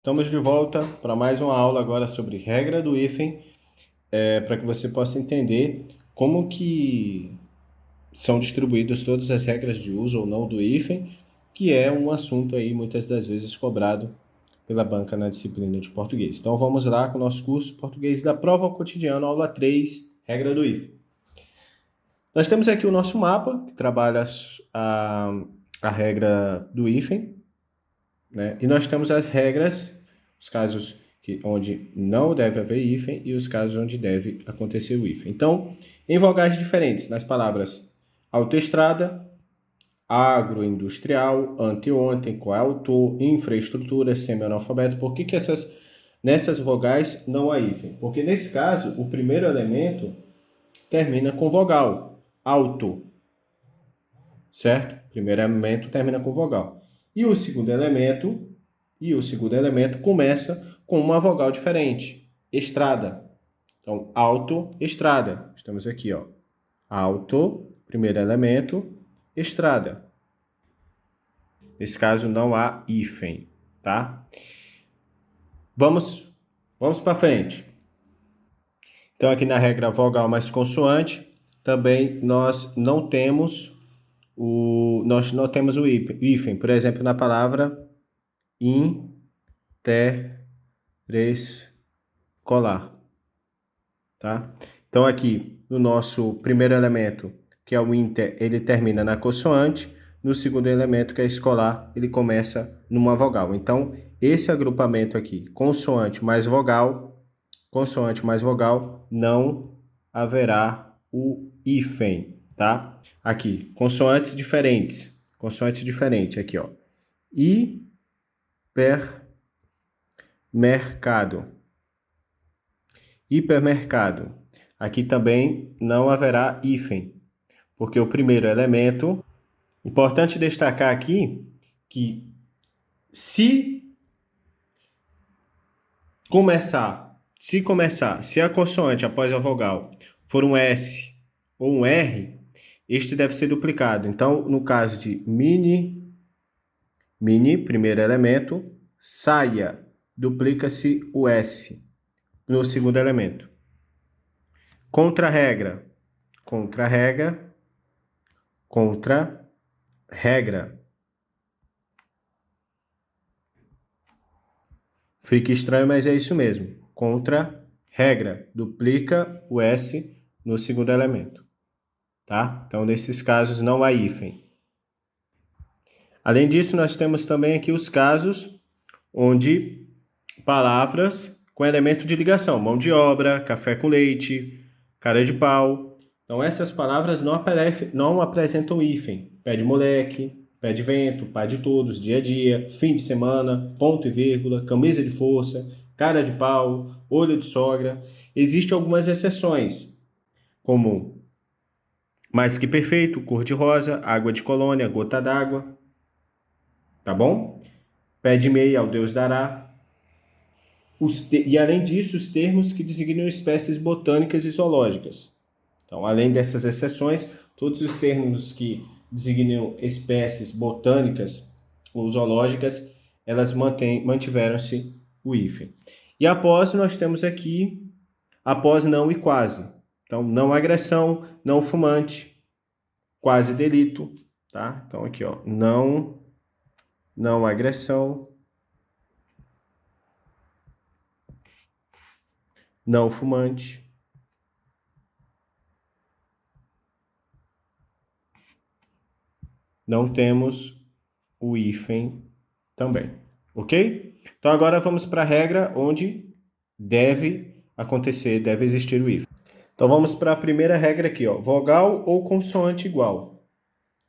Estamos de volta para mais uma aula agora sobre regra do hífen, para que você possa entender como que são distribuídas todas as regras de uso ou não do hífen, que é um assunto aí muitas das vezes cobrado pela banca na disciplina de português. Então vamos lá com o nosso curso Português da Prova ao Cotidiano, aula 3, regra do hífen. Nós temos aqui o nosso mapa, que trabalha a regra do hífen, né? E nós temos as regras, os casos onde não deve haver hífen e os casos onde deve acontecer o hífen. Então, em vogais diferentes, nas palavras autoestrada, agroindustrial, anteontem, coautor, infraestrutura, semi-analfabeto, por que nessas vogais não há hífen? Porque nesse caso, o primeiro elemento termina com vogal, auto, certo? O primeiro elemento termina com vogal. E o segundo elemento começa com uma vogal diferente, estrada. Então, auto, estrada. Estamos aqui, ó. Auto, primeiro elemento, estrada. Nesse caso não há hífen, tá? Vamos para frente. Então, aqui na regra vogal mais consoante, também nós não temos o hífen. Por exemplo, na palavra interescolar, tá? Então, aqui, no nosso primeiro elemento, que é o inter, ele termina na consoante. No segundo elemento, que é escolar, ele começa numa vogal. Então, esse agrupamento aqui, consoante mais vogal, não haverá o hífen, tá? Aqui, consoantes diferentes. Aqui, ó. Hipermercado. Hipermercado. Aqui também não haverá hífen, porque o primeiro elemento... Importante destacar aqui que se a consoante após a vogal for um S ou um R, este deve ser duplicado. Então, no caso de mini, primeiro elemento, saia, duplica-se o S no segundo elemento. Contra-regra, contra-regra. Fica estranho, mas é isso mesmo. Contra-regra, duplica o S no segundo elemento, tá? Então, nesses casos, não há hífen. Além disso, nós temos também aqui os casos onde palavras com elemento de ligação, mão de obra, café com leite, cara de pau. Então, essas palavras não apresentam hífen. Pé de moleque, pé de vento, pai de todos, dia a dia, fim de semana, ponto e vírgula, camisa de força, cara de pau, olho de sogra. Existem algumas exceções, como mais que perfeito, cor de rosa, água de colônia, gota d'água. Tá bom? Pé de meia, ao Deus dará. E, além disso, os termos que designam espécies botânicas e zoológicas. Então, além dessas exceções, todos os termos que designam espécies botânicas ou zoológicas, elas mantiveram-se o hífen. E após, nós temos aqui após, não e quase. Então, não agressão, não fumante, quase delito, tá? Então, aqui, ó, não agressão, não fumante, não temos o hífen também, ok? Então agora vamos para a regra onde deve existir o hífen. Então vamos para a primeira regra aqui, ó, vogal ou consoante igual,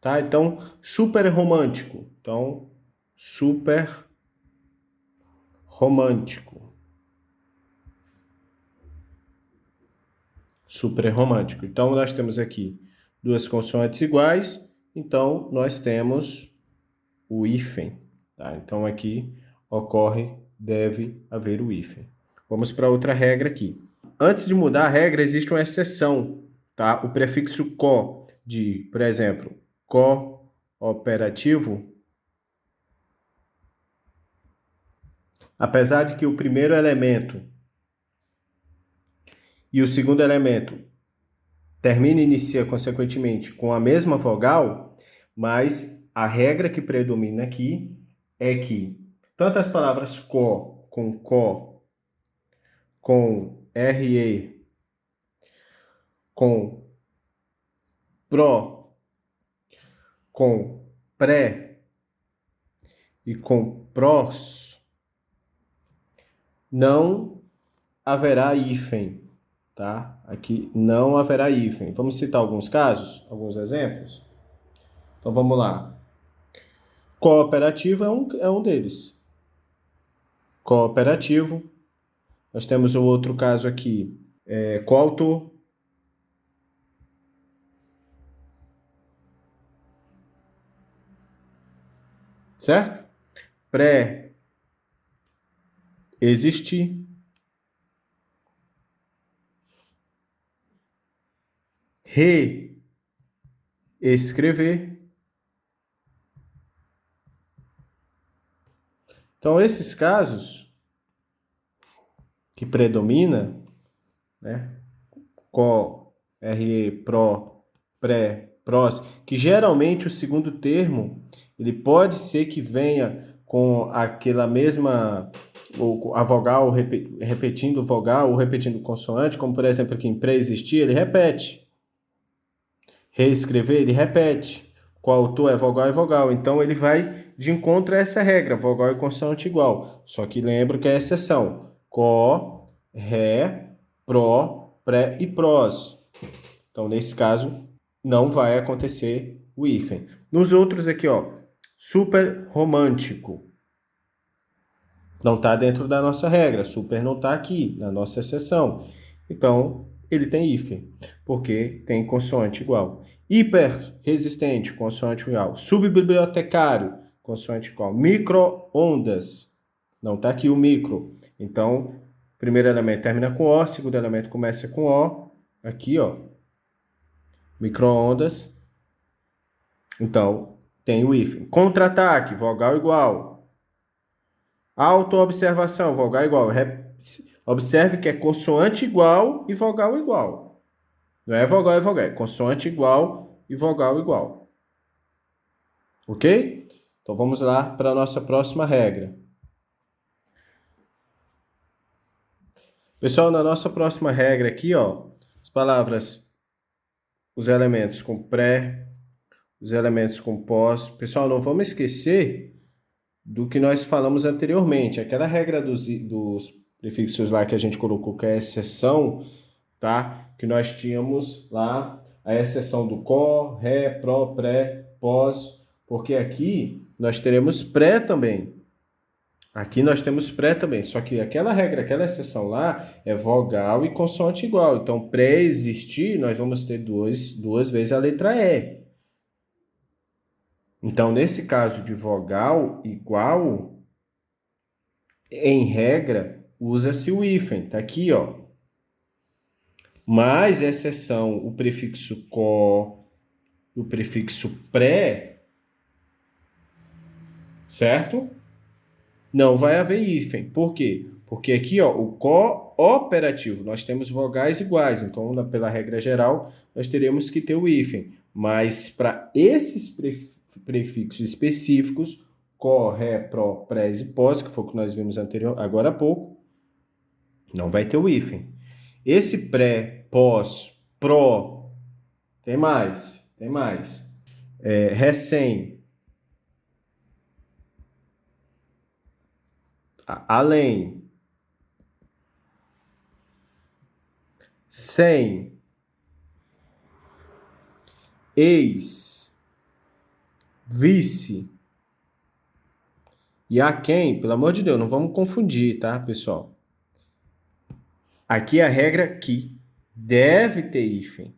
tá? Então, super romântico. Então, super romântico. Super romântico. Então, nós temos aqui duas consoantes iguais, então nós temos o hífen, tá? Então, aqui deve haver o hífen. Vamos para outra regra aqui. Antes de mudar a regra, existe uma exceção, tá? O prefixo co de, por exemplo, cooperativo apesar de que o primeiro elemento e o segundo elemento termina e inicia, consequentemente, com a mesma vogal, mas a regra que predomina aqui é que tanto as palavras co, com re, com pro, com pré e com prós, não haverá hífen, tá? Aqui não haverá hífen. Vamos citar alguns casos, alguns exemplos? Então vamos lá. Cooperativo é um deles. Cooperativo. Nós temos o outro caso aqui, coautor. Certo? Pré-existir. Reescrever. Então, esses casos que predomina, né? Co, re, pro, pré, prós, que geralmente o segundo termo, ele pode ser que venha com aquela mesma, ou a vogal repetindo vogal ou repetindo consoante, como por exemplo aqui em pré-existir, ele repete. Reescrever, ele repete. Coautor é vogal. Então, ele vai de encontro a essa regra, vogal e consoante igual. Só que lembra que é exceção. Co, ré, pró, pré e prós. Então, nesse caso, não vai acontecer o hífen. Nos outros aqui, ó, super romântico. Não está dentro da nossa regra. Super não está aqui, na nossa exceção. Então, ele tem hífen, porque tem consoante igual. Hiper resistente, consoante igual. Subbibliotecário, consoante igual. Micro-ondas, não está aqui o micro. Então, primeiro elemento termina com O, segundo elemento começa com O. Aqui, ó, micro-ondas. Então, tem o hífen. Contra-ataque, vogal igual. Autoobservação, vogal igual. Observe que é consoante igual e vogal igual. Não é vogal e vogal, é consoante igual e vogal igual. Ok? Então vamos lá para a nossa próxima regra. Pessoal, na nossa próxima regra aqui, ó, as palavras, os elementos com pré, os elementos com pós. Pessoal, não vamos esquecer do que nós falamos anteriormente. Aquela regra dos prefixos lá que a gente colocou que é exceção, tá? Que nós tínhamos lá a exceção do co, ré, pró, pré, pós, porque aqui nós teremos pré também. Aqui nós temos pré também, só que aquela regra, aquela exceção lá é vogal e consoante igual. Então, pré-existir, nós vamos ter duas vezes a letra E. Então, nesse caso de vogal igual, em regra, usa-se o hífen. Tá aqui, ó. Mas, exceção, o prefixo co e o prefixo pré, certo? Não vai haver hífen. Por quê? Porque aqui, ó, o cooperativo, nós temos vogais iguais. Então, pela regra geral, nós teríamos que ter o hífen. Mas, para esses prefixos específicos, co, ré, pró, prés e pós, que foi o que nós vimos agora há pouco, não vai ter o hífen. Esse pré, pós, pró, tem mais. Recém, além, sem, ex, vice e a quem, pelo amor de Deus, não vamos confundir, tá, pessoal? Aqui é a regra que deve ter hífen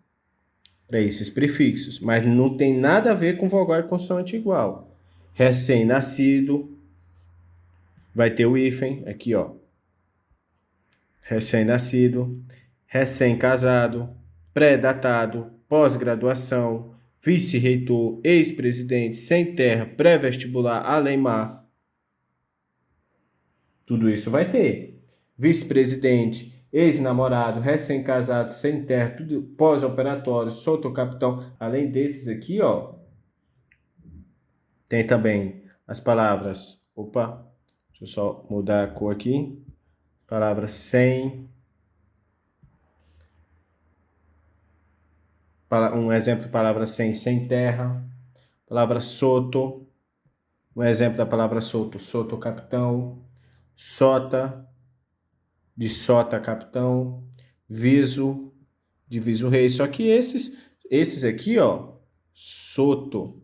para esses prefixos, mas não tem nada a ver com vogal e consoante igual. Recém-nascido vai ter o hífen aqui, ó. Recém-nascido, recém-casado, pré-datado, pós-graduação, vice-reitor, ex-presidente, sem terra, pré-vestibular, além-mar. Tudo isso vai ter. Vice-presidente, ex-namorado, recém-casado, sem terra, tudo pós-operatório, solto capitão. Além desses aqui, ó, tem também as palavras. Opa, deixa eu só mudar a cor aqui. Palavras sem. Um exemplo de palavra sem terra. Palavra solto. Um exemplo da palavra solto, solto capitão. Sota, de sota capitão. Viso, de viso rei. Só que esses aqui, ó, soto,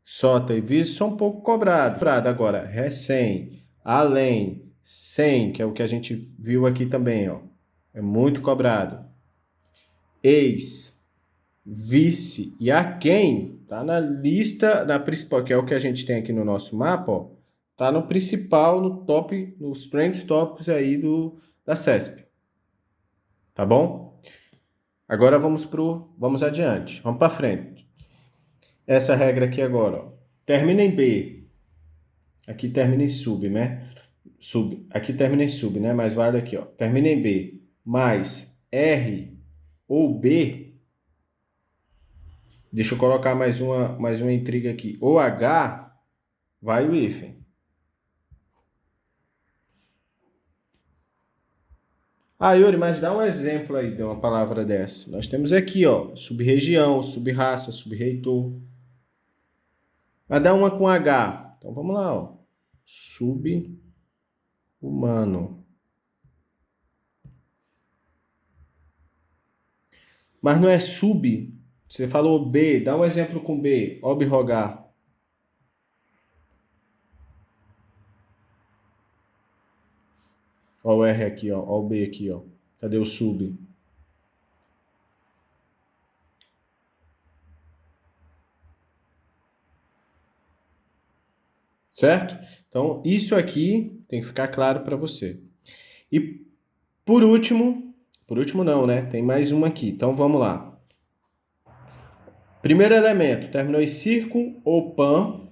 sota e viso são um pouco cobrados. Agora, recém, além, sem, que é o que a gente viu aqui também, ó. É muito cobrado. Ex, vice e a quem tá na lista, na principal, que é o que a gente tem aqui no nosso mapa, ó, tá no principal, no top, nos trends tópicos aí da CESP. Tá bom? Agora vamos adiante, vamos para frente. Essa regra aqui agora, ó. Termina em B. Aqui termina em sub, né? Aqui termina em sub, né? Mas vale aqui, ó. Termina em B mais R ou B. Deixa eu colocar mais uma intriga aqui. Ou H, vai o hífen. Ah, Yuri, mas dá um exemplo aí de uma palavra dessa. Nós temos aqui, ó, sub-região, sub-raça, sub-reitor. Mas dá uma com H. Então vamos lá, ó. Sub-humano. Mas não é sub. Você falou B, dá um exemplo com B. Ob-rogar. Ó o R aqui, ó. Ó o B aqui, ó. Cadê o sub? Certo? Então, isso aqui tem que ficar claro para você. E por último não, né? Tem mais uma aqui. Então, vamos lá. Primeiro elemento, terminou em circo ou pan,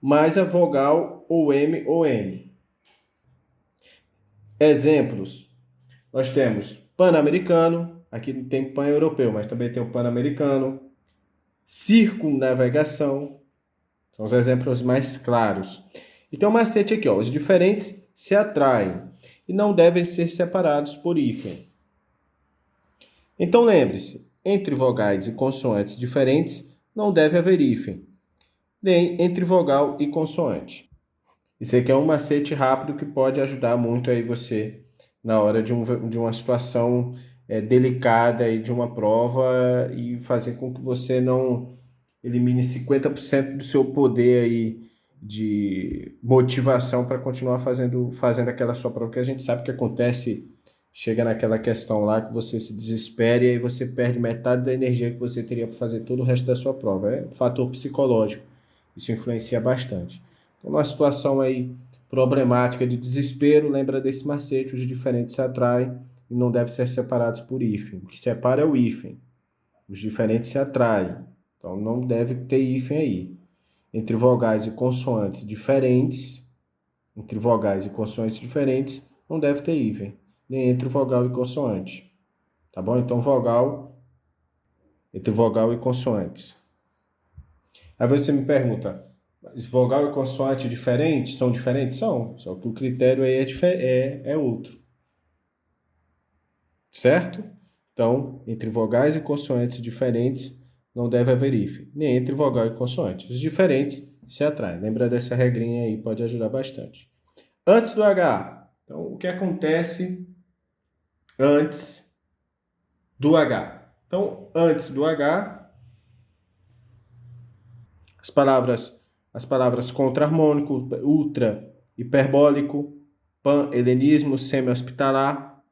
mais a vogal ou M ou M. Exemplos. Nós temos pan-americano, aqui tem pan-europeu, mas também tem o pan-americano. Circunnavegação, são os exemplos mais claros. E tem um macete aqui, ó, os diferentes se atraem e não devem ser separados por hífen. Então lembre-se, entre vogais e consoantes diferentes não deve haver hífen, nem entre vogal e consoante. Isso aqui é um macete rápido que pode ajudar muito aí você na hora de uma situação delicada aí de uma prova e fazer com que você não elimine 50% do seu poder aí de motivação para continuar fazendo aquela sua prova, que a gente sabe que acontece, chega naquela questão lá que você se desespera e aí você perde metade da energia que você teria para fazer todo o resto da sua prova. É um fator psicológico, isso influencia bastante. Então, numa situação aí problemática de desespero, lembra desse macete, os diferentes se atraem e não devem ser separados por hífen. O que separa é o hífen. Os diferentes se atraem. Então, não deve ter hífen aí. Entre vogais e consoantes diferentes, não deve ter hífen. Nem entre vogal e consoante. Tá bom? Então, entre vogal e consoantes. Aí você me pergunta, vogal e consoante diferentes? São diferentes? São. Só que o critério aí é outro. Certo? Então, entre vogais e consoantes diferentes, não deve haver hífen. Nem entre vogal e consoante. Os diferentes se atraem. Lembra dessa regrinha aí, pode ajudar bastante. Antes do H. Então, o que acontece antes do H? Então, antes do H, as palavras contra-harmônico, ultra, hiperbólico, pan-helenismo, semi-hospitalar,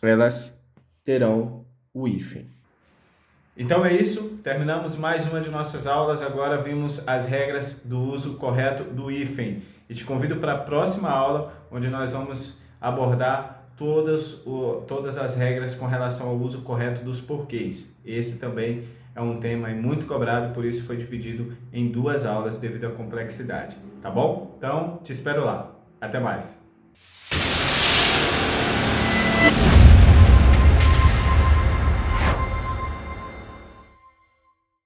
elas terão o hífen. Então é isso, terminamos mais uma de nossas aulas, agora vimos as regras do uso correto do hífen. E te convido para a próxima aula, onde nós vamos abordar todas as regras com relação ao uso correto dos porquês. Esse também é um tema muito cobrado, por isso foi dividido em 2 aulas devido à complexidade, tá bom? Então, te espero lá. Até mais!